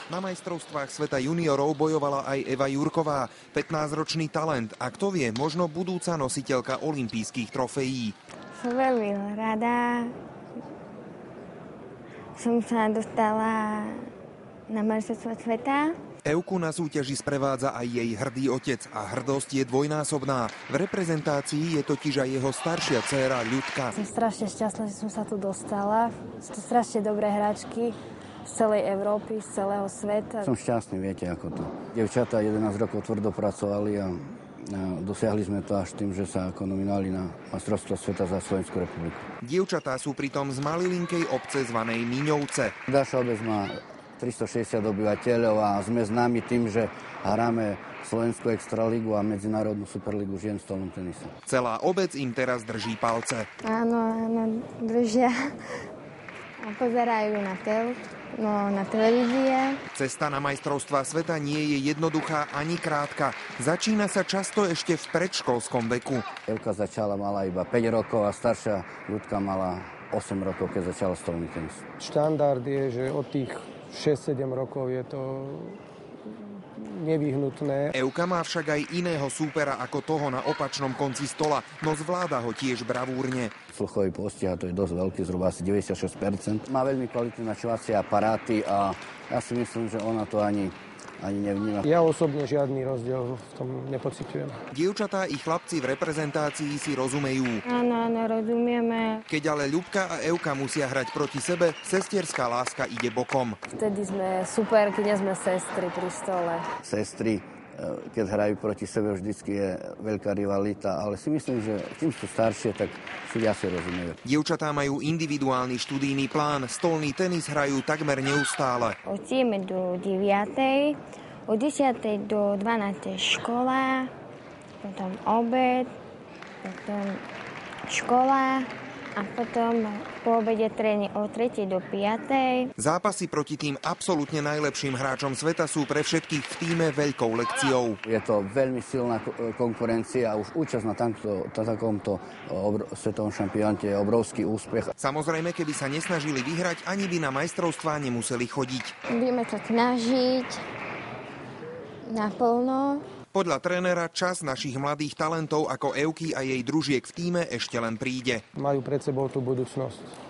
Na majstrovstvách sveta juniorov bojovala aj Eva Jurková, 15-ročný talent a kto vie, možno budúca nositeľka olympijských trofejí. Som veľmi rada. Som sa dostala na majstrovstvá sveta. Evku na súťaži sprevádza aj jej hrdý otec a hrdosť je dvojnásobná. V reprezentácii je totiž aj jeho staršia dcéra Ľudka. Som strašne šťastná, že som sa tu dostala. Sú to strašne dobré hráčky z celej Európy, z celého sveta. Som šťastný, viete ako to. Dievčatá 11 rokov tvrdo pracovali a dosiahli sme to až tým, že sa nominovali na majstrovstvá sveta za Slovenskú republiku. Dievčatá sú pritom z malilinkej obce zvanej Miňovce. Naša obec má 360 obyvateľov a sme známi tým, že hráme Slovenskú extraligu a Medzinárodnú superligu žien v stolnom tenise. Celá obec im teraz drží palce. Áno, držia a pozerajú na televízie. Cesta na majstrovstvá sveta nie je jednoduchá ani krátka. Začína sa často ešte v predškolskom veku. Evka mala iba 5 rokov a staršia Ľudka mala 8 rokov, keď začala stolný tenis. Štandard je, že od tých 6-7 rokov je to nevyhnutné. Evka má však aj iného súpera ako toho na opačnom konci stola, no zvláda ho tiež bravúrne. Sluchový postih, a to je dosť veľký, zhruba asi 96%. Má veľmi kvalitné načovacie aparáty a ja si myslím, že ona to ani nevníma. Ja osobne žiadny rozdiel v tom nepociťujem. Dievčatá i chlapci v reprezentácii si rozumejú. Áno, rozumieme. Keď ale Ľubka a Evka musia hrať proti sebe, sestierská láska ide bokom. Vtedy sme super, keď sme sestry pri stole. Sestry, keď hrajú proti sebe, vždycky je veľká rivalita, ale si myslím, že tým sú staršie, tak si viacej rozumejú. Dievčatá majú individuálny študijný plán, stolný tenis hrajú takmer neustále. Odtieme do 9. Od 10. do 12. škola, potom obed, potom škola a potom po obede tréning od 3. do 5. Zápasy proti tým absolútne najlepším hráčom sveta sú pre všetkých v tíme veľkou lekciou. Je to veľmi silná konkurencia a už účasť na takomto svetovom šampionáte je obrovský úspech. Samozrejme, keby sa nesnažili vyhrať, ani by na majstrovstvá nemuseli chodiť. Budeme sa snažiť naplno. Podľa trénera čas našich mladých talentov ako Evky a jej družiek v tíme ešte len príde. Majú pred sebou tú budúcnosť.